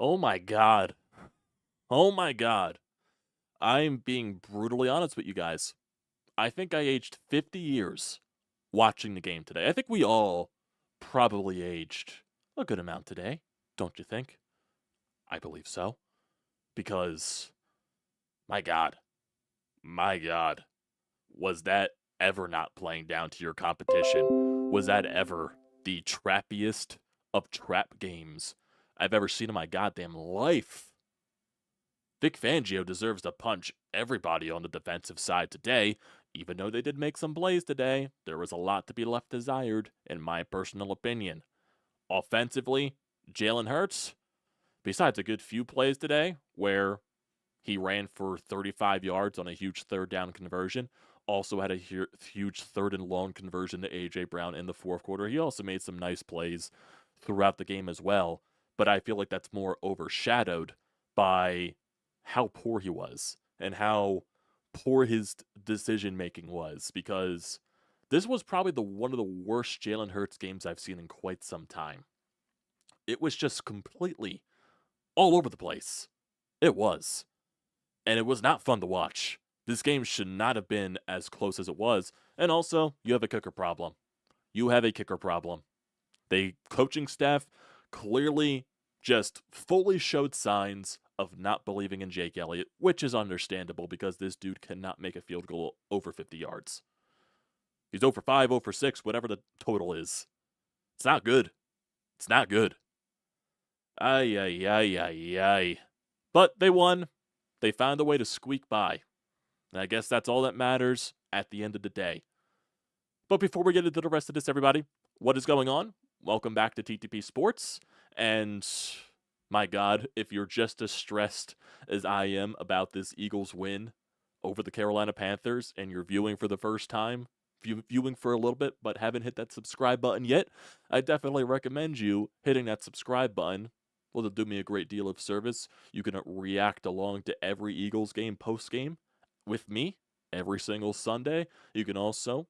Oh my god. Oh my god. I'm being brutally honest with you guys. I think I aged 50 years watching the game today. I think we all probably aged a good amount today, don't you think? I believe so. Because, my god, my god, was that ever not playing down to your competition? Was that ever the trappiest of trap games I've ever seen in my goddamn life? Vic Fangio deserves to punch everybody on the defensive side today. Even though they did make some plays today, there was a lot to be left desired, in my personal opinion. Offensively, Jalen Hurts, besides a good few plays today where he ran for 35 yards on a huge third down conversion, also had a huge third and long conversion to A.J. Brown in the fourth quarter. He also made some nice plays throughout the game as well, but I feel like that's more overshadowed by how poor he was and how poor his decision making was, because this was probably one of the worst Jalen Hurts games I've seen in quite some time. It was just completely all over the place. It was. And it was not fun to watch. This game should not have been as close as it was. And also, you have a kicker problem. You have a kicker problem. The coaching staff clearly just fully showed signs of not believing in Jake Elliott, which is understandable because this dude cannot make a field goal over 50 yards. He's 0 for 5, 0 for 6, whatever the total is. It's not good. It's not good. Ay, ay, ay, ay, ay. But they won. They found a way to squeak by. And I guess that's all that matters at the end of the day. But before we get into the rest of this, everybody, what is going on? Welcome back to TTP Sports. And my God, if you're just as stressed as I am about this Eagles win over the Carolina Panthers and you're viewing for the first time, viewing for a little bit, but haven't hit that subscribe button yet, I definitely recommend you hitting that subscribe button. Well, it'll do me a great deal of service. You can react along to every Eagles game post-game with me every single Sunday. You can also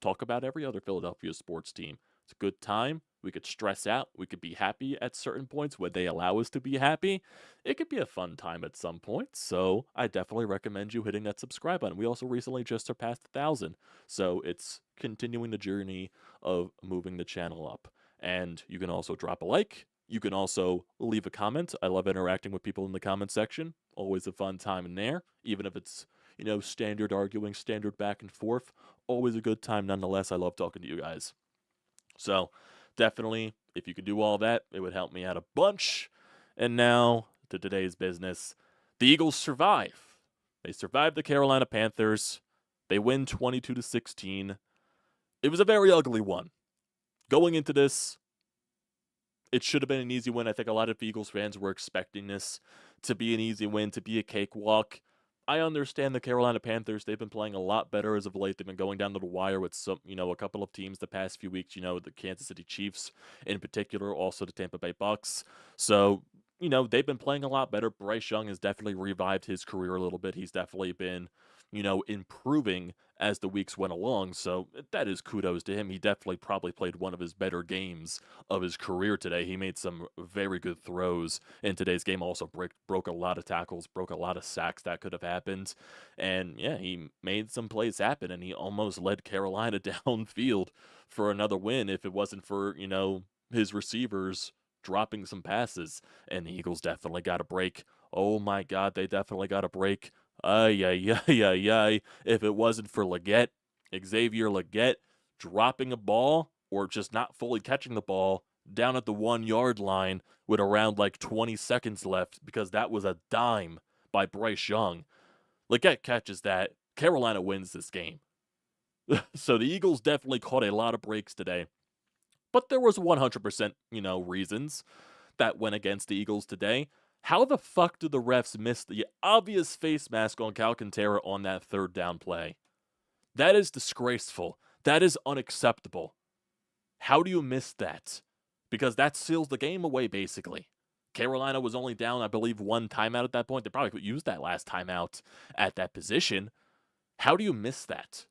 talk about every other Philadelphia sports team. It's a good time. We could stress out. We could be happy at certain points when they allow us to be happy. It could be a fun time at some point. So I definitely recommend you hitting that subscribe button. We also recently just surpassed 1,000. So it's continuing the journey of moving the channel up. And you can also drop a like. You can also leave a comment. I love interacting with people in the comment section. Always a fun time in there, even if it's, standard arguing, standard back and forth. Always a good time nonetheless. I love talking to you guys. So definitely, if you could do all that, it would help me out a bunch. And now to today's business. The Eagles survive. They survive the Carolina Panthers. They win 22-16. It was a very ugly one. Going into this, it should have been an easy win. I think a lot of Eagles fans were expecting this to be an easy win, to be a cakewalk. I understand the Carolina Panthers. They've been playing a lot better as of late. They've been going down to the wire with some, a couple of teams the past few weeks, the Kansas City Chiefs in particular, also the Tampa Bay Bucks. So, they've been playing a lot better. Bryce Young has definitely revived his career a little bit. He's definitely been, improving as the weeks went along. So that is kudos to him. He definitely probably played one of his better games of his career today. He made some very good throws in today's game. Also broke a lot of tackles, broke a lot of sacks that could have happened. And yeah, he made some plays happen, and he almost led Carolina downfield for another win if it wasn't for, his receivers dropping some passes. And the Eagles definitely got a break. Oh my God, they definitely got a break. Ay, ay, ay, ay, ay. If it wasn't for Xavier Legette dropping a ball or just not fully catching the ball down at the 1-yard line with around 20 seconds left, because that was a dime by Bryce Young. Legette catches that. Carolina wins this game. So the Eagles definitely caught a lot of breaks today. But there was 100%, reasons that went against the Eagles today. How the fuck did the refs miss the obvious face mask on Alcantara on that third down play? That is disgraceful. That is unacceptable. How do you miss that? Because that seals the game away, basically. Carolina was only down, I believe, one timeout at that point. They probably could use that last timeout at that position. How do you miss that?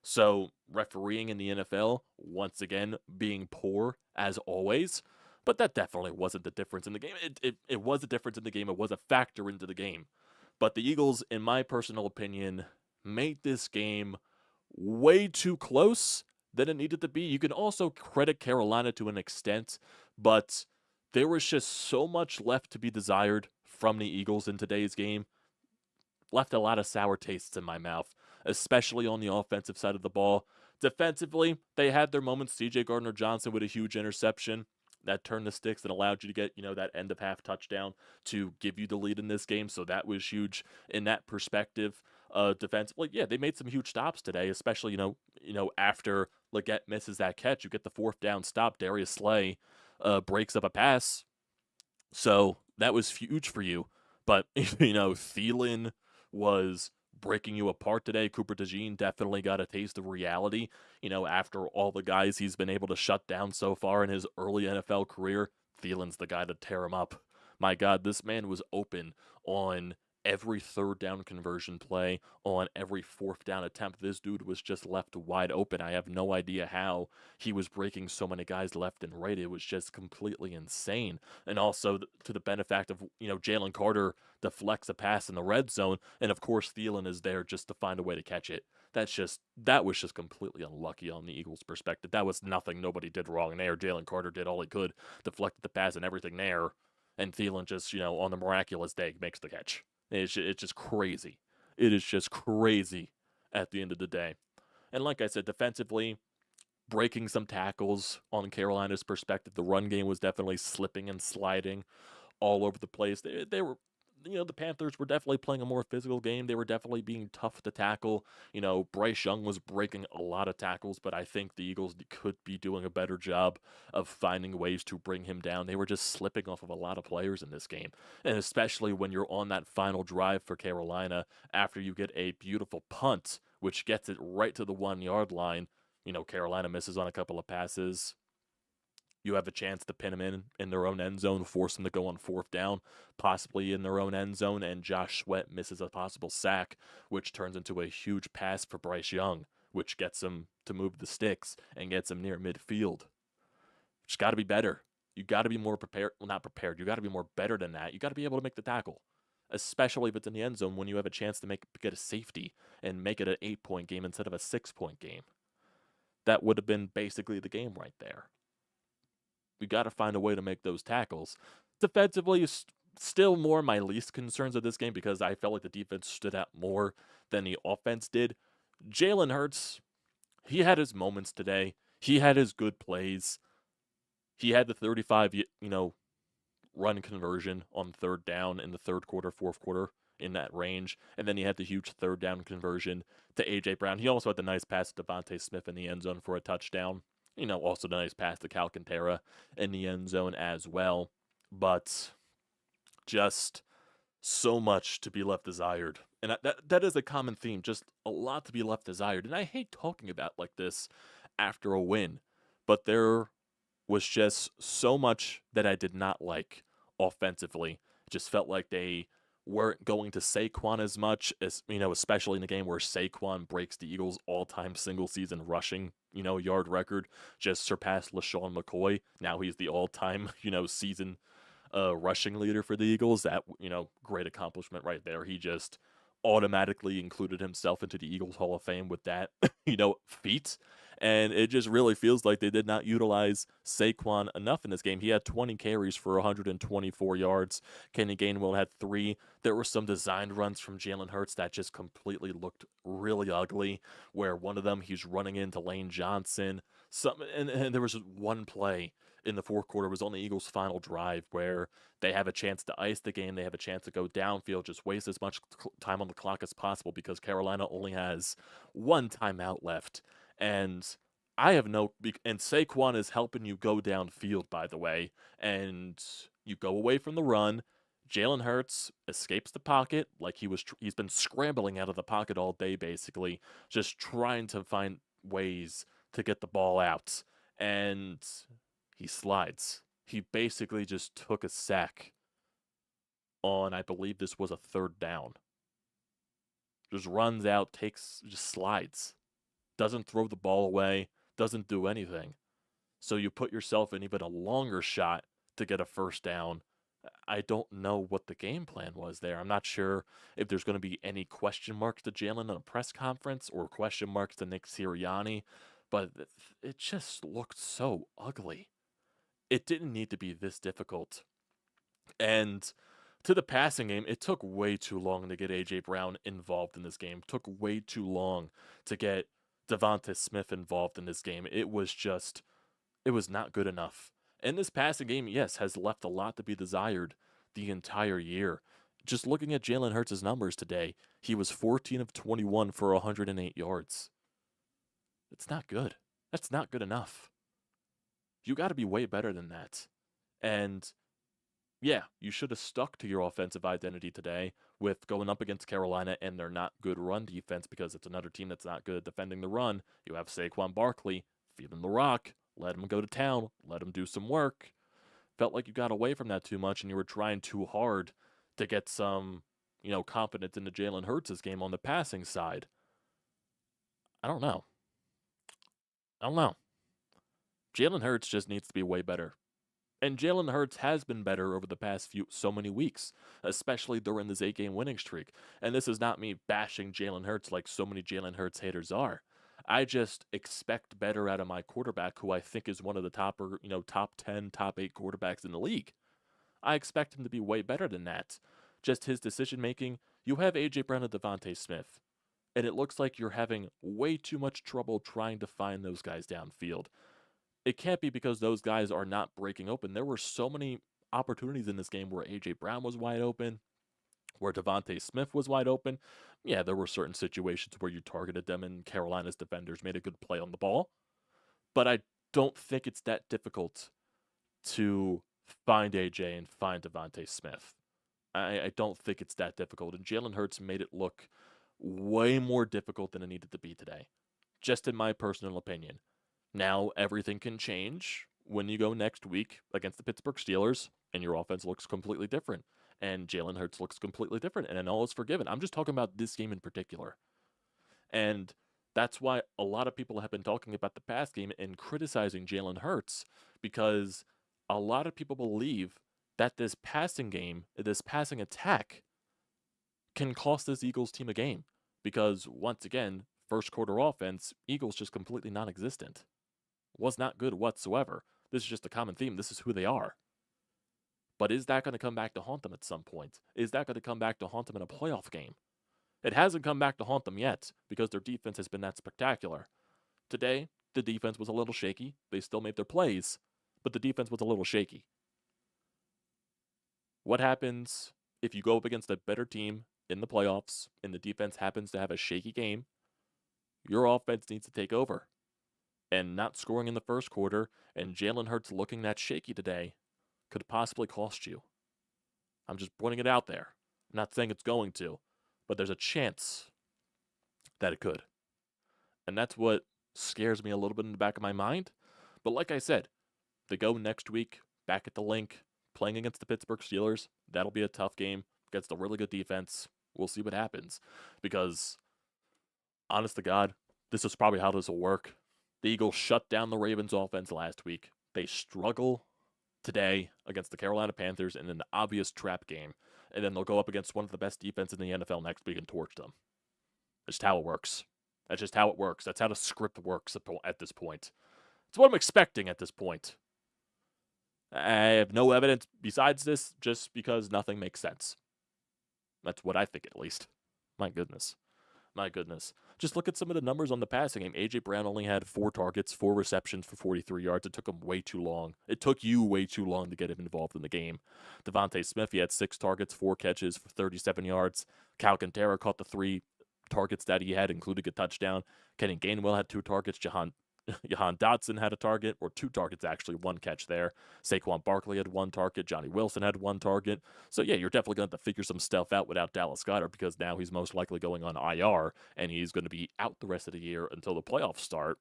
So, refereeing in the NFL, once again, being poor, as always. But that definitely wasn't the difference in the game. It was a difference in the game. It was a factor into the game. But the Eagles, in my personal opinion, made this game way too close than it needed to be. You can also credit Carolina to an extent, but there was just so much left to be desired from the Eagles in today's game. Left a lot of sour tastes in my mouth, especially on the offensive side of the ball. Defensively, they had their moments. CJ Gardner-Johnson with a huge interception that turned the sticks and allowed you to get, that end of half touchdown to give you the lead in this game. So that was huge in that perspective. Defensively, yeah, they made some huge stops today, especially, after Leggett misses that catch, you get the fourth down stop. Darius Slay breaks up a pass. So that was huge for you. But, Thielen was breaking you apart today. Cooper DeJean definitely got a taste of reality. After all the guys he's been able to shut down so far in his early NFL career, Thielen's the guy to tear him up. My God, this man was open on every third down conversion play, on every fourth down attempt. This dude was just left wide open. I have no idea how he was breaking so many guys left and right. It was just completely insane. And also to the benefit of, Jalen Carter deflects a pass in the red zone, and of course Thielen is there just to find a way to catch it. That was just completely unlucky on the Eagles' perspective. That was nothing nobody did wrong there. Jalen Carter did all he could, deflected the pass and everything there, and Thielen just, on the miraculous day makes the catch. It's just crazy. It is just crazy at the end of the day. And like I said, defensively, breaking some tackles on Carolina's perspective. The run game was definitely slipping and sliding all over the place. They were, the Panthers were definitely playing a more physical game. They were definitely being tough to tackle. Bryce Young was breaking a lot of tackles, but I think the Eagles could be doing a better job of finding ways to bring him down. They were just slipping off of a lot of players in this game, and especially when you're on that final drive for Carolina after you get a beautiful punt, which gets it right to the 1-yard line. Carolina misses on a couple of passes. You have a chance to pin them in their own end zone, force them to go on fourth down, possibly in their own end zone, and Josh Sweat misses a possible sack, which turns into a huge pass for Bryce Young, which gets him to move the sticks and gets him near midfield. Just got to be better. You got to be more prepared. Well, not prepared. You got to be more better than that. You got to be able to make the tackle, especially if it's in the end zone when you have a chance to get a safety and make it an 8-point game instead of a 6-point game. That would have been basically the game right there. We got to find a way to make those tackles. Defensively, still more my least concerns of this game because I felt like the defense stood out more than the offense did. Jalen Hurts, he had his moments today. He had his good plays. He had the 35, run conversion on third down in the third quarter, fourth quarter, in that range. And then he had the huge third down conversion to A.J. Brown. He also had the nice pass to Devontae Smith in the end zone for a touchdown. Also the nice pass to Alcantara in the end zone as well. But just so much to be left desired. And that is a common theme, just a lot to be left desired. And I hate talking about like this after a win, but there was just so much that I did not like offensively. It just felt like they weren't going to Saquon as much as, especially in the game where Saquon breaks the Eagles' all-time single-season rushing, yard record, just surpassed LaShawn McCoy. Now he's the all-time, season rushing leader for the Eagles. That, great accomplishment right there. He just automatically included himself into the Eagles Hall of Fame with that, feat. And it just really feels like they did not utilize Saquon enough in this game. He had 20 carries for 124 yards. Kenny Gainwell had 3. There were some designed runs from Jalen Hurts that just completely looked really ugly, where one of them he's running into Lane Johnson. And there was one play in the fourth quarter, was on the Eagles' final drive, where they have a chance to ice the game. They have a chance to go downfield, just waste as much time on the clock as possible because Carolina only has 1 timeout left. And and Saquon is helping you go downfield, by the way, and you go away from the run. Jalen Hurts escapes the pocket like he's been scrambling out of the pocket all day, basically, just trying to find ways to get the ball out. And he slides. He basically just took a sack on, I believe this was a third down. Just runs out, just slides. Doesn't throw the ball away, doesn't do anything. So you put yourself in even a longer shot to get a first down. I don't know what the game plan was there. I'm not sure if there's going to be any question marks to Jalen in a press conference or question marks to Nick Sirianni, but it just looked so ugly. It didn't need to be this difficult. And to the passing game, it took way too long to get A.J. Brown involved in this game. It took way too long to get Devonta Smith involved in this game. It was not good enough. And this passing game, yes, has left a lot to be desired the entire year. Just looking at Jalen Hurts' numbers today, he was 14 of 21 for 108 yards. It's not good. That's not good enough. You got to be way better than that. And yeah, you should have stuck to your offensive identity today with going up against Carolina and their not good run defense because it's another team that's not good at defending the run. You have Saquon Barkley, feed him the rock, let him go to town, let him do some work. Felt like you got away from that too much and you were trying too hard to get some, confidence into Jalen Hurts' game on the passing side. I don't know. Jalen Hurts just needs to be way better. And Jalen Hurts has been better over the past so many weeks, especially during this 8-game winning streak. And this is not me bashing Jalen Hurts like so many Jalen Hurts haters are. I just expect better out of my quarterback, who I think is one of the top 10, top 8 quarterbacks in the league. I expect him to be way better than that. Just his decision making. You have A.J. Brown and Devonta Smith, and it looks like you're having way too much trouble trying to find those guys downfield. It can't be because those guys are not breaking open. There were so many opportunities in this game where A.J. Brown was wide open, where Devonta Smith was wide open. Yeah, there were certain situations where you targeted them and Carolina's defenders made a good play on the ball. But I don't think it's that difficult to find A.J. and find Devonta Smith. I don't think it's that difficult. And Jalen Hurts made it look way more difficult than it needed to be today, just in my personal opinion. Now, everything can change when you go next week against the Pittsburgh Steelers and your offense looks completely different and Jalen Hurts looks completely different and all is forgiven. I'm just talking about this game in particular. And that's why a lot of people have been talking about the pass game and criticizing Jalen Hurts, because a lot of people believe that this passing game, this passing attack, can cost this Eagles team a game. Because once again, first quarter offense, Eagles just completely non-existent. Was not good whatsoever. This is just a common theme. This is who they are. But is that going to come back to haunt them at some point? Is that going to come back to haunt them in a playoff game? It hasn't come back to haunt them yet because their defense has been that spectacular. Today, the defense was a little shaky. They still made their plays, but the defense was a little shaky. What happens if you go up against a better team in the playoffs and the defense happens to have a shaky game? Your offense needs to take over. And not scoring in the first quarter and Jalen Hurts looking that shaky today could possibly cost you. I'm just pointing it out there. I'm not saying it's going to, but there's a chance that it could. And that's what scares me a little bit in the back of my mind. But like I said, they go next week back at the link, playing against the Pittsburgh Steelers. That'll be a tough game against a really good defense. We'll see what happens. Because, honest to God, this is probably how this will work. The Eagles shut down the Ravens offense last week. They struggle today against the Carolina Panthers in an obvious trap game. And then they'll go up against one of the best defenses in the NFL next week and torch them. That's just how it works. That's just how it works. That's how the script works at this point. It's what I'm expecting at this point. I have no evidence besides this, just because nothing makes sense. That's what I think, at least. My goodness. Just look at some of the numbers on the passing game. A.J. Brown only had 4 targets, 4 receptions for 43 yards. It took him way too long. It took you way too long to get him involved in the game. Devonta Smith, he had 6 targets, 4 catches for 37 yards. Alcantara caught the 3 targets that he had, including a touchdown. Kenny Gainwell had 2 targets. Jahan Dotson had a target, or 2 targets actually, 1 catch there. Saquon Barkley had 1 target. Johnny Wilson had 1 target. So yeah, you're definitely going to have to figure some stuff out without Dallas Goedert, because now he's most likely going on IR, and he's going to be out the rest of the year until the playoffs start.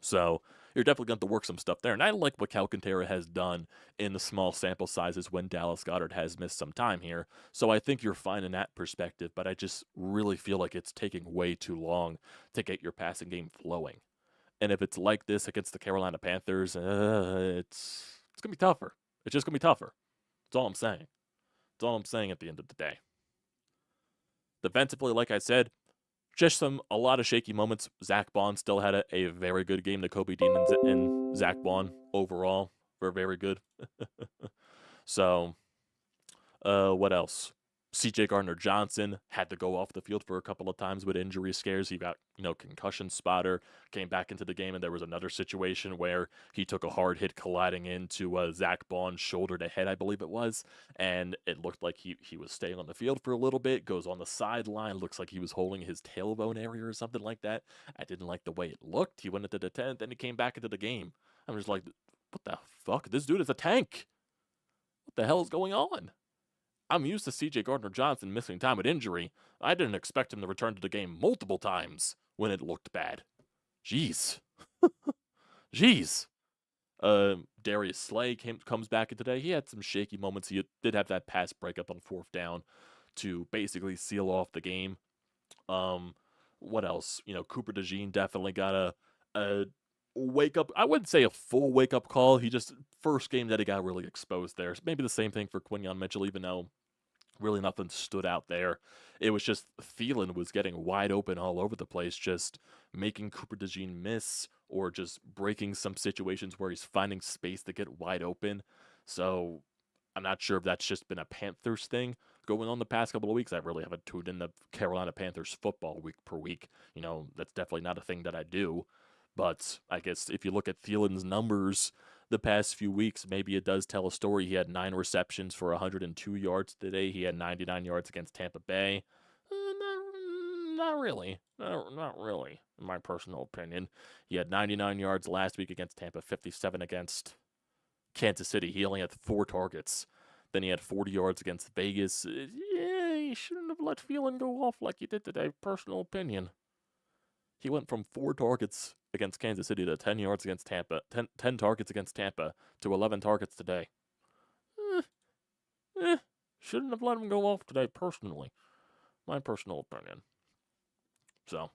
So you're definitely going to have to work some stuff there. And I like what Alcantara has done in the small sample sizes when Dallas Goedert has missed some time here. So I think you're fine in that perspective, but I just really feel like it's taking way too long to get your passing game flowing. And if it's like this against the Carolina Panthers, it's going to be tougher. It's just going to be tougher. That's all I'm saying. That's all I'm saying at the end of the day. Defensively, like I said, just a lot of shaky moments. Zach Bond still had a very good game. The Kobe Dean and Zach Bond overall were very good. So, what else? C.J. Gardner-Johnson had to go off the field for a couple of times with injury scares. He got, concussion spotter, came back into the game, and there was another situation where he took a hard hit colliding into Zach Bond's shoulder to head, I believe it was, and it looked like he was staying on the field for a little bit, goes on the sideline, looks like he was holding his tailbone area or something like that. I didn't like the way it looked. He went into the tent, then he came back into the game. I'm just like, what the fuck? This dude is a tank. What the hell is going on? I'm used to C.J. Gardner-Johnson missing time with injury. I didn't expect him to return to the game multiple times when it looked bad. Jeez. Jeez. Darius Slay comes back in today. He had some shaky moments. He did have that pass breakup on 4th down to basically seal off the game. What else? Cooper DeJean definitely got a wake up. I wouldn't say a full wake up call. He just first game that he got really exposed there. Maybe the same thing for Quinyon Mitchell, even though really nothing stood out there. It was just Thielen was getting wide open all over the place, just making Cooper DeJean miss or just breaking some situations where he's finding space to get wide open. So I'm not sure if that's just been a Panthers thing going on the past couple of weeks. I really haven't tuned in the Carolina Panthers football week per week. That's definitely not a thing that I do. But I guess if you look at Thielen's numbers the past few weeks, maybe it does tell a story. He had 9 receptions for 102 yards today. He had 99 yards against Tampa Bay. Not really. Not really, in my personal opinion. He had 99 yards last week against Tampa, 57 against Kansas City. He only had 4 targets. Then he had 40 yards against Vegas. Yeah, he shouldn't have let Thielen go off like he did today, personal opinion. He went from 4 targets against Kansas City to 10 yards against Tampa, 10 targets against Tampa to 11 targets today. Shouldn't have let him go off today, personally. My personal opinion. So,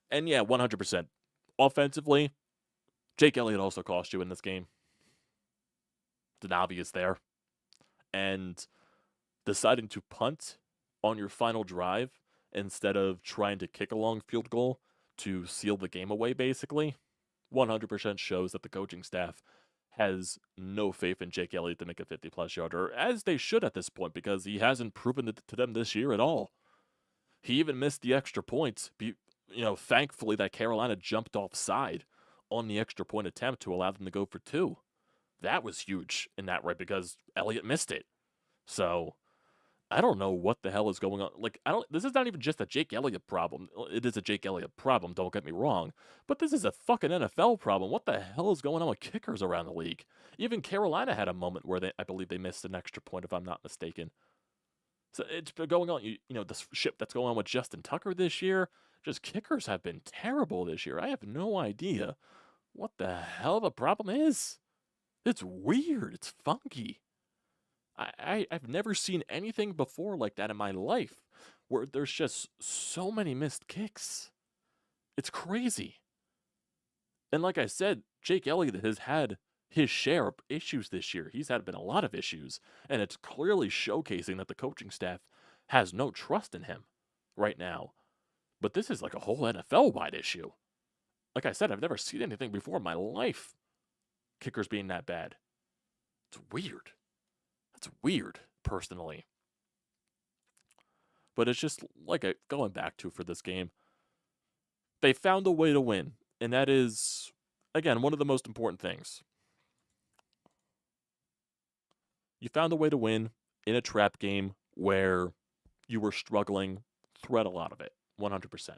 and yeah, 100%. Offensively, Jake Elliott also cost you in this game. It's obvious there. And deciding to punt on your final drive instead of trying to kick a long field goal to seal the game away, basically, 100% shows that the coaching staff has no faith in Jake Elliott to make a 50-plus yarder, as they should at this point, because he hasn't proven it to them this year at all. He even missed the extra points. Thankfully that Carolina jumped offside on the extra point attempt to allow them to go for 2. That was huge in that right because Elliott missed it. So I don't know what the hell is going on. This is not even just a Jake Elliott problem. It is a Jake Elliott problem, don't get me wrong. But this is a fucking NFL problem. What the hell is going on with kickers around the league? Even Carolina had a moment where I believe they missed an extra point, if I'm not mistaken. So it's been going on, the ship that's going on with Justin Tucker this year. Just kickers have been terrible this year. I have no idea what the hell the problem is. It's weird. It's funky. I've never seen anything before like that in my life, where there's just so many missed kicks. It's crazy. And like I said, Jake Elliott has had his share of issues this year. He's been a lot of issues, and it's clearly showcasing that the coaching staff has no trust in him right now. But this is like a whole NFL-wide issue. Like I said, I've never seen anything before in my life. Kickers being that bad. It's weird. That's weird, personally. But it's just like going back to for this game. They found a way to win, and that is, again, one of the most important things. You found a way to win in a trap game where you were struggling throughout a lot of it, 100%.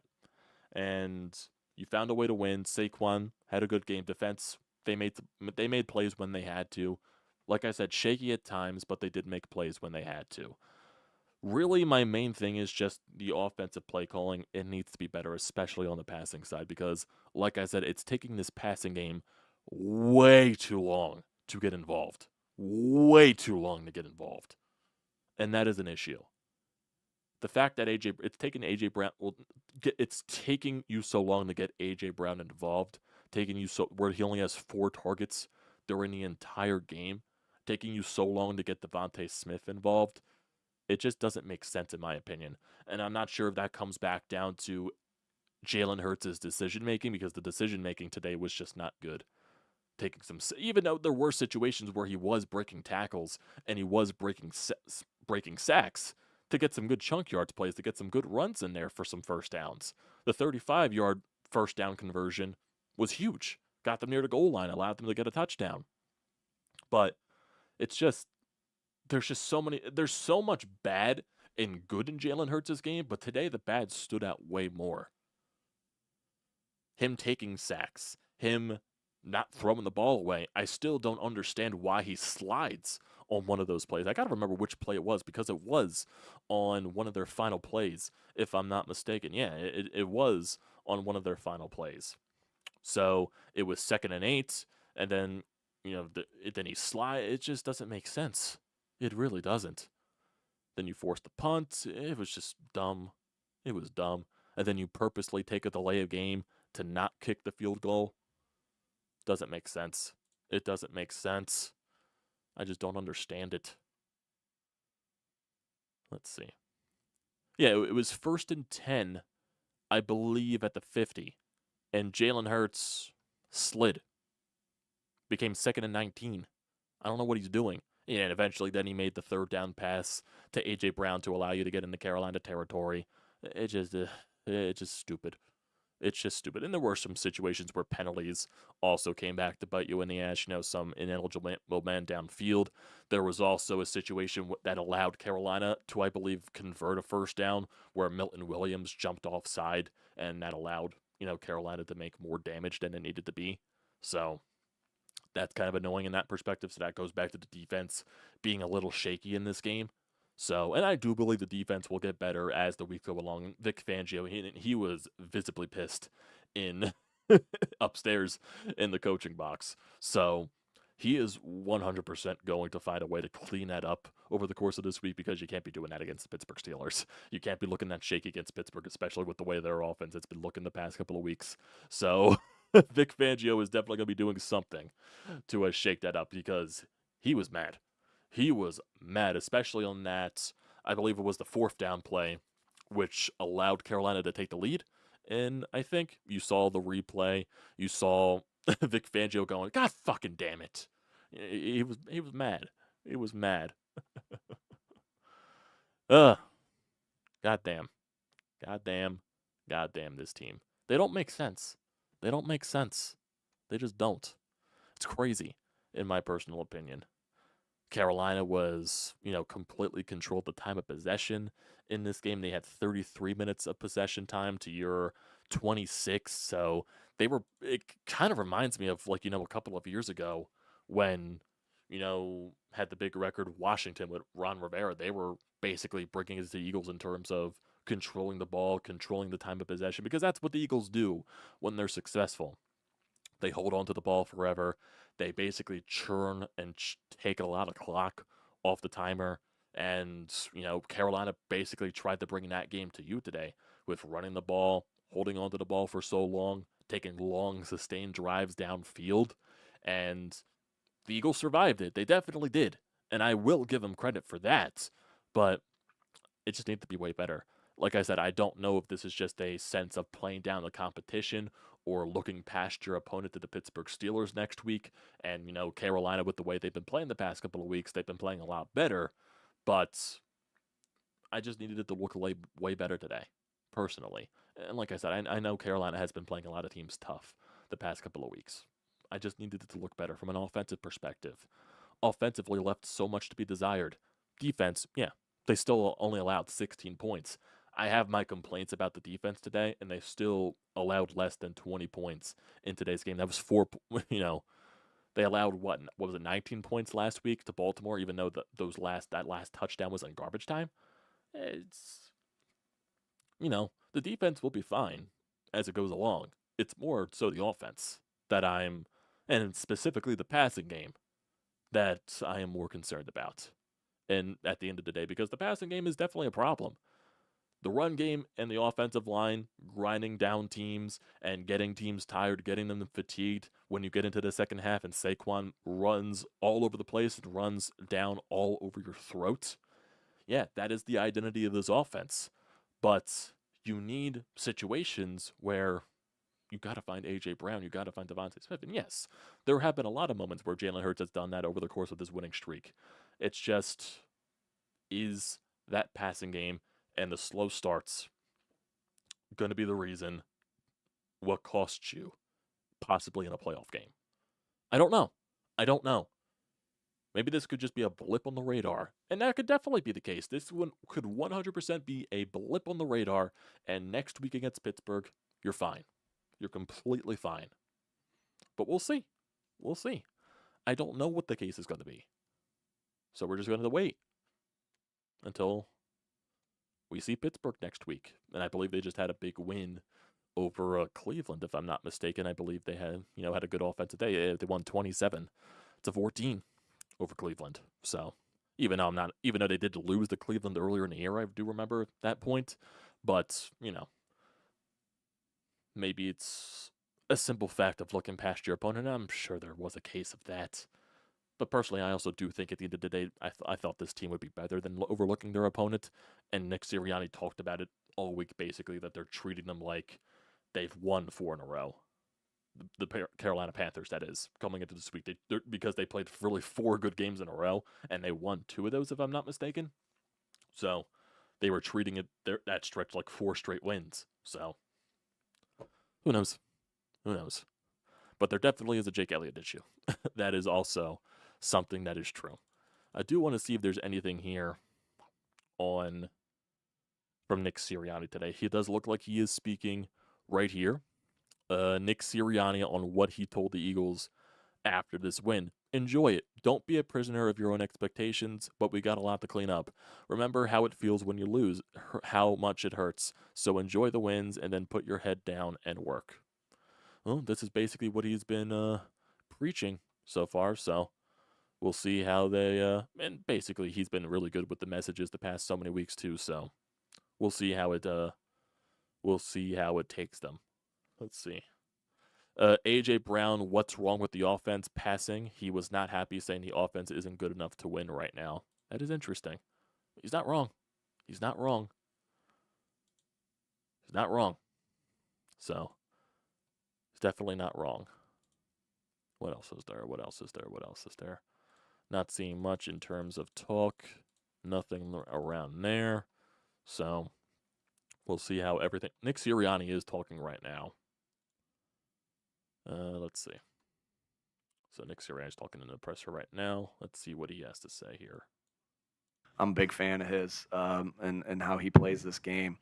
And you found a way to win. Saquon had a good game. Defense, they made plays when they had to. Like I said, shaky at times, but they did make plays when they had to. Really, my main thing is just the offensive play calling. It needs to be better, especially on the passing side, because, like I said, it's taking this passing game way too long to get involved. Way too long to get involved. And that is an issue. The fact that it's taking A.J. Brown, it's taking you so long to get A.J. Brown involved, where he only has 4 targets during the entire game, taking you so long to get Devontae Smith involved, it just doesn't make sense in my opinion. And I'm not sure if that comes back down to Jalen Hurts' decision making, because the decision making today was just not good. Taking some, even though there were situations where he was breaking tackles and he was breaking sacks to get some good chunk yards plays, to get some good runs in there for some first downs. The 35-yard first down conversion was huge. Got them near the goal line, allowed them to get a touchdown. But it's just, there's so much bad and good in Jalen Hurts' game, but today the bad stood out way more. Him taking sacks, him not throwing the ball away. I still don't understand why he slides on one of those plays. I got to remember which play it was, because it was on one of their final plays, if I'm not mistaken. Yeah, it was on one of their final plays. So it was 2nd and 8, and then, then he slides. It just doesn't make sense. It really doesn't. Then you force the punt. It was just dumb. It was dumb. And then you purposely take a delay of game to not kick the field goal. Doesn't make sense. It doesn't make sense. I just don't understand it. Let's see. Yeah, it was 1st and 10, I believe, at the 50. And Jalen Hurts slid. Became 2nd and 19. I don't know what he's doing. Yeah, and eventually then he made the 3rd down pass to A.J. Brown to allow you to get into Carolina territory. It's just stupid. It's just stupid. And there were some situations where penalties also came back to bite you in the ass. Some ineligible man downfield. There was also a situation that allowed Carolina to, I believe, convert a first down where Milton Williams jumped offside, and that allowed, Carolina to make more damage than it needed to be. So that's kind of annoying in that perspective. So that goes back to the defense being a little shaky in this game. So, and I do believe the defense will get better as the weeks go along. Vic Fangio, he was visibly pissed in upstairs in the coaching box. So he is 100% going to find a way to clean that up over the course of this week, because you can't be doing that against the Pittsburgh Steelers. You can't be looking that shaky against Pittsburgh, especially with the way their offense has been looking the past couple of weeks. So Vic Fangio is definitely going to be doing something to shake that up, because he was mad. He was mad, especially on that, I believe it was the 4th down play, which allowed Carolina to take the lead. And I think you saw the replay. You saw Vic Fangio going, "God fucking damn it." He was mad. He was mad. Goddamn. Goddamn this team. They don't make sense. They don't make sense. They just don't. It's crazy, in my personal opinion. Carolina was, completely controlled the time of possession in this game. They had 33 minutes of possession time to your 26. So it kind of reminds me of, a couple of years ago when, had the big record Washington with Ron Rivera. They were basically bringing it to the Eagles in terms of controlling the ball, controlling the time of possession, because that's what the Eagles do when they're successful. They hold on to the ball forever. They basically churn and take a lot of clock off the timer. And, Carolina basically tried to bring that game to you today with running the ball, holding on to the ball for so long, taking long, sustained drives downfield. And the Eagles survived it. They definitely did. And I will give them credit for that. But it just needs to be way better. Like I said, I don't know if this is just a sense of playing down the competition or looking past your opponent to the Pittsburgh Steelers next week. And, Carolina, with the way they've been playing the past couple of weeks, they've been playing a lot better. But I just needed it to look way better today, personally. And like I said, I know Carolina has been playing a lot of teams tough the past couple of weeks. I just needed it to look better from an offensive perspective. Offensively left so much to be desired. Defense, yeah, they still only allowed 16 points. I have my complaints about the defense today, and they still allowed less than 20 points in today's game. That was they allowed, what was it, 19 points last week to Baltimore, even though that last touchdown was in garbage time. It's, the defense will be fine as it goes along. It's more so the offense and specifically the passing game, that I am more concerned about. And at the end of the day, because the passing game is definitely a problem. The run game and the offensive line grinding down teams and getting teams tired, getting them fatigued when you get into the second half and Saquon runs all over the place and runs down all over your throat. Yeah, that is the identity of this offense. But you need situations where you got to find A.J. Brown, you got to find Devontae Smith. And yes, there have been a lot of moments where Jalen Hurts has done that over the course of this winning streak. It's just, is that passing game and the slow starts going to be the reason what costs you possibly in a playoff game? I don't know. I don't know. Maybe this could just be a blip on the radar, and that could definitely be the case. This one could 100% be a blip on the radar, and next week against Pittsburgh, you're fine. You're completely fine. But we'll see. We'll see. I don't know what the case is going to be. So we're just going to wait until we see Pittsburgh next week. And I believe they just had a big win over Cleveland, if I'm not mistaken. I believe they had a good offensive day. They won 27-14 over Cleveland. So even though they did lose to Cleveland earlier in the year, I do remember that point. But maybe it's a simple fact of looking past your opponent. I'm sure there was a case of that. But personally, I also do think at the end of the day, I thought this team would be better than overlooking their opponent. And Nick Sirianni talked about it all week, basically, that they're treating them like they've won 4 in a row. The Carolina Panthers, that is, coming into this week, because they played really 4 good games in a row, and they won 2 of those, if I'm not mistaken. So they were treating that stretch like 4 straight wins. So who knows? Who knows? But there definitely is a Jake Elliott issue. That is also something that is true. I do want to see if there's anything here from Nick Sirianni today. He does look like he is speaking right here. Nick Sirianni on what he told the Eagles after this win. Enjoy it. Don't be a prisoner of your own expectations, but we got a lot to clean up. Remember how it feels when you lose, how much it hurts. So enjoy the wins and then put your head down and work. Well, this is basically what he's been preaching so far, so we'll see how they and basically he's been really good with the messages the past so many weeks too, so we'll see how it takes them. Let's see. A.J. Brown, what's wrong with the offense passing? He was not happy, saying the offense isn't good enough to win right now. That is interesting. He's not wrong. He's not wrong. He's not wrong. So he's definitely not wrong. What else is there? What else is there? What else is there? Not seeing much in terms of talk. Nothing around there. So we'll see how everything. Nick Sirianni is talking right now. Let's see. So Nick Sirianni is talking in the presser right now. Let's see what he has to say here. I'm a big fan of his and how he plays this game.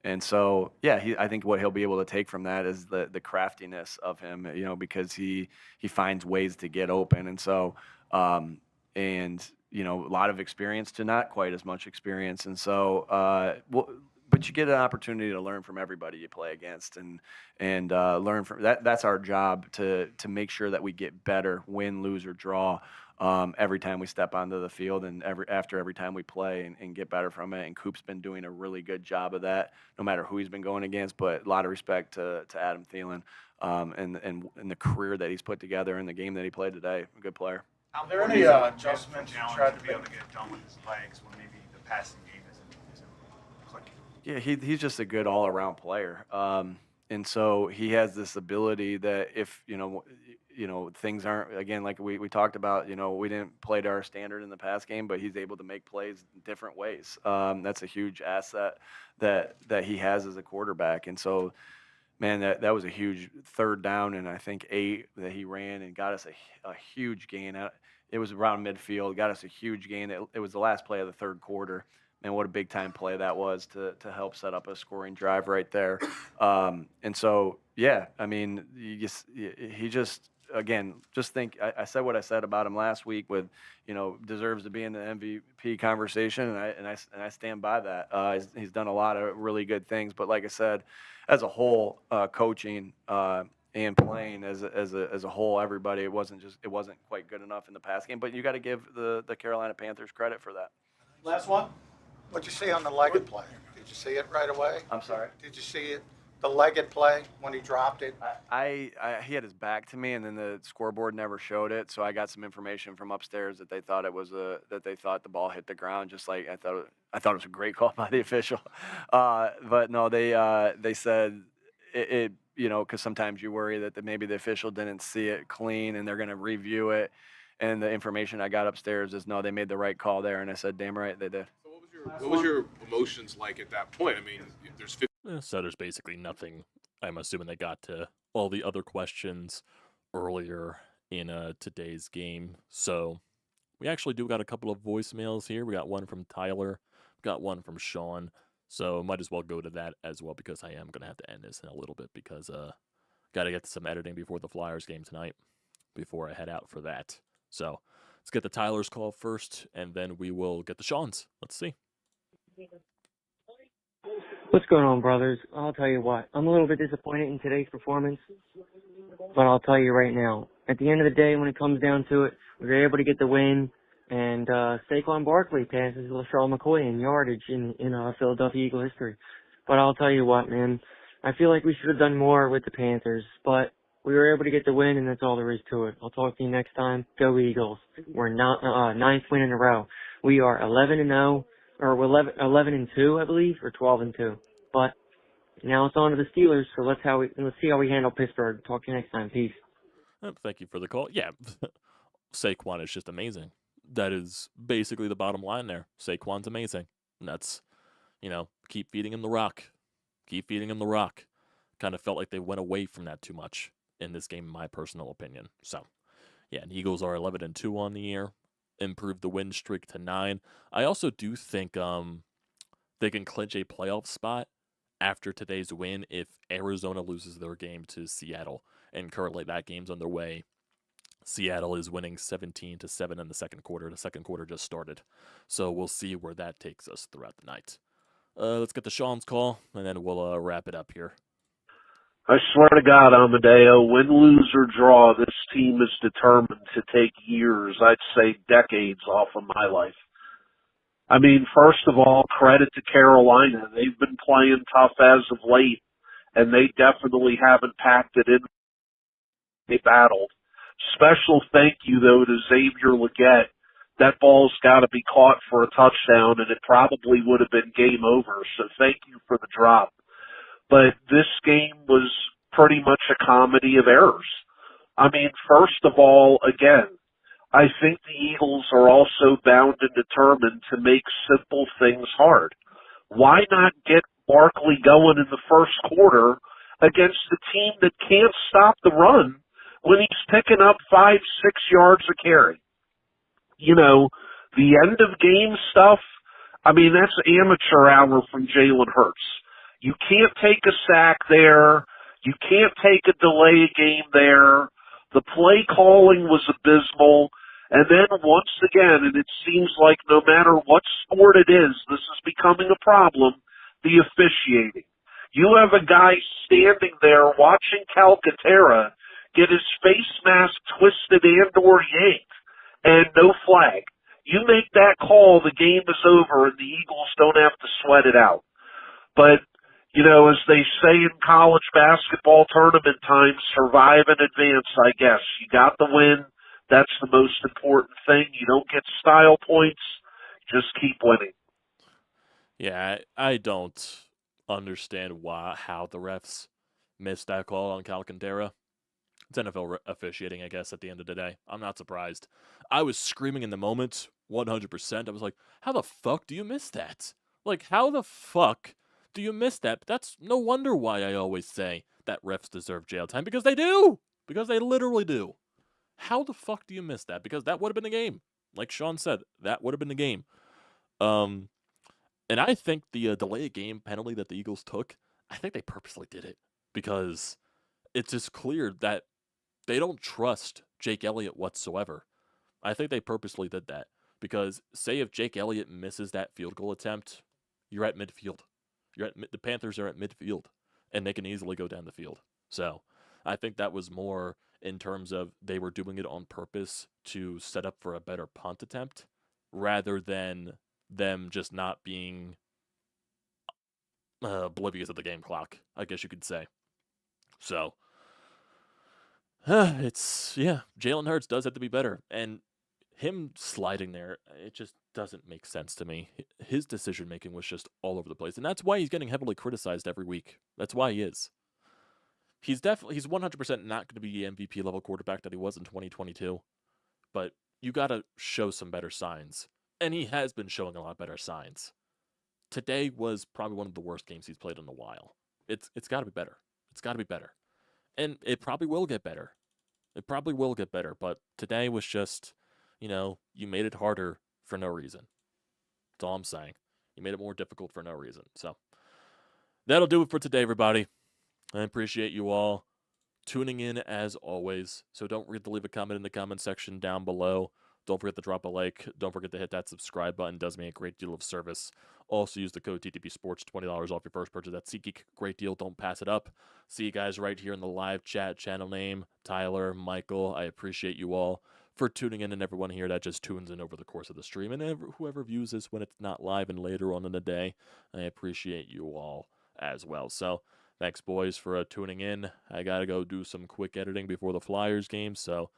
And so, yeah, I think what he'll be able to take from that is the craftiness of him, because he finds ways to get open. And so, a lot of experience to not quite as much experience. And so, but you get an opportunity to learn from everybody you play against and learn from that. That's our job to make sure that we get better, win, lose, or draw. Every time we step onto the field and every time we play and get better from it. And Coop's been doing a really good job of that, no matter who he's been going against. But a lot of respect to Adam Thielen and the career that he's put together and the game that he played today. A good player. Are there any adjustments you tried to be able to get done with his legs when maybe the passing game isn't clicking? Yeah, he's just a good all-around player. And so he has this ability that if, things aren't, again, like we talked about, we didn't play to our standard in the pass game, but he's able to make plays different ways. That's a huge asset that he has as a quarterback. And so, man, that was a huge 3rd down and I think 8 that he ran and got us a huge gain. It was around midfield, got us a huge gain. It was the last play of the 3rd quarter. And what a big time play that was to help set up a scoring drive right there. And so, yeah, I mean, he just, again, just think, I said what I said about him last week with, deserves to be in the MVP conversation. And I stand by that. He's done a lot of really good things, but like I said, as a whole, coaching, and playing as a whole, everybody, it wasn't quite good enough in the pass game, but you got to give the Carolina Panthers credit for that. Last one. What'd you see on the Leggett play? Did you see it right away? I'm sorry. Did you see it? The legged play when he dropped it? He had his back to me, and then the scoreboard never showed it. So I got some information from upstairs that they thought that they thought the ball hit the ground. Just like I thought it was a great call by the official. But no, they said it because sometimes you worry that maybe the official didn't see it clean, and they're going to review it. And the information I got upstairs is no, they made the right call there. And I said, damn right they did. So what was your emotions like at that point? I mean, there's 50. So there's basically nothing. I'm assuming they got to all the other questions earlier in today's game. So we actually do got a couple of voicemails here. We got one from Tyler. We got one from Sean. So might as well go to that as well because I am going to have to end this in a little bit because got to get to some editing before the Flyers game tonight before I head out for that. So let's get the Tyler's call first, and then we will get the Sean's. Let's see. What's going on, brothers? I'll tell you what. I'm a little bit disappointed in today's performance, but I'll tell you right now. At the end of the day, when it comes down to it, we were able to get the win, and Saquon Barkley passes LaShawn McCoy in yardage in Philadelphia Eagle history. But I'll tell you what, man. I feel like we should have done more with the Panthers, but we were able to get the win, and that's all there is to it. I'll talk to you next time. Go Eagles. We're not ninth win in a row. We are 11-0. Or 11-2, I believe, or 12-2. But now it's on to the Steelers. So let's see how we handle Pittsburgh. Talk to you next time. Peace. Thank you for the call. Yeah, Saquon is just amazing. That is basically the bottom line there. Saquon's amazing. And that's, keep feeding him the rock. Keep feeding him the rock. Kind of felt like they went away from that too much in this game, in my personal opinion. So, yeah, and Eagles are 11-2 on the year. Improved the win streak to 9. I also do think they can clinch a playoff spot after today's win if Arizona loses their game to Seattle. And currently that game's underway. Seattle is winning 17-7 in the second quarter. The second quarter just started. So we'll see where that takes us throughout the night. Let's get to Sean's call, and then we'll wrap it up here. I swear to God, Amadeo, win, lose, or draw, this team is determined to take years, I'd say decades off of my life. I mean, first of all, credit to Carolina. They've been playing tough as of late, and they definitely haven't packed it in. They battled. Special thank you, though, to Xavier Legette. That ball's got to be caught for a touchdown, and it probably would have been game over, so thank you for the drop. But this game was pretty much a comedy of errors. I mean, first of all, again, I think the Eagles are also bound and determined to make simple things hard. Why not get Barkley going in the first quarter against the team that can't stop the run when he's picking up 5-6 yards a carry? The end of game stuff, I mean, that's amateur hour from Jalen Hurts. You can't take a sack there. You can't take a delay game there. The play calling was abysmal. And then once again, and it seems like no matter what sport it is, this is becoming a problem, the officiating. You have a guy standing there watching Calcaterra get his face mask twisted and or yanked, and no flag. You make that call, the game is over, and the Eagles don't have to sweat it out. But as they say in college basketball tournament times, survive and advance, I guess. You got the win. That's the most important thing. You don't get style points. Just keep winning. Yeah, I don't understand how the refs missed that call on Calcaterra. It's NFL officiating, I guess, at the end of the day. I'm not surprised. I was screaming in the moment, 100%. I was like, how the fuck do you miss that? Like, how the fuck do you miss that? But that's no wonder why I always say that refs deserve jail time, because they do. Because they literally do. How the fuck do you miss that? Because that would have been the game. Like Sean said, that would have been the game. And I think the delay of game penalty that the Eagles took, I think they purposely did it because it's just clear that they don't trust Jake Elliott whatsoever. I think they purposely did that because say if Jake Elliott misses that field goal attempt, you're at midfield. The Panthers are at midfield, and they can easily go down the field. So I think that was more in terms of they were doing it on purpose to set up for a better punt attempt rather than them just not being oblivious of the game clock, I guess you could say. So, Jalen Hurts does have to be better. And him sliding there, it just doesn't make sense to me. His decision making was just all over the place. And that's why he's getting heavily criticized every week. That's why he is. He's 100% not going to be the MVP level quarterback that he was in 2022. But you got to show some better signs. And he has been showing a lot better signs. Today was probably one of the worst games he's played in a while. It's got to be better. It's got to be better. And it probably will get better. It probably will get better. But today was just, you made it harder for no reason. That's all I'm saying. You made it more difficult for no reason. So that'll do it for today, everybody. I appreciate you all tuning in as always. So don't forget to leave a comment in the comment section down below. Don't forget to drop a like. Don't forget to hit that subscribe button. It does me a great deal of service. Also use the code TTPSPORTS, $20 off your first purchase. That's SeatGeek. Great deal. Don't pass it up. See you guys right here in the live chat. Channel name, Tyler, Michael. I appreciate you all for tuning in, and everyone here that just tunes in over the course of the stream. And whoever views this when it's not live and later on in the day, I appreciate you all as well. So thanks, boys, for tuning in. I got to go do some quick editing before the Flyers game, so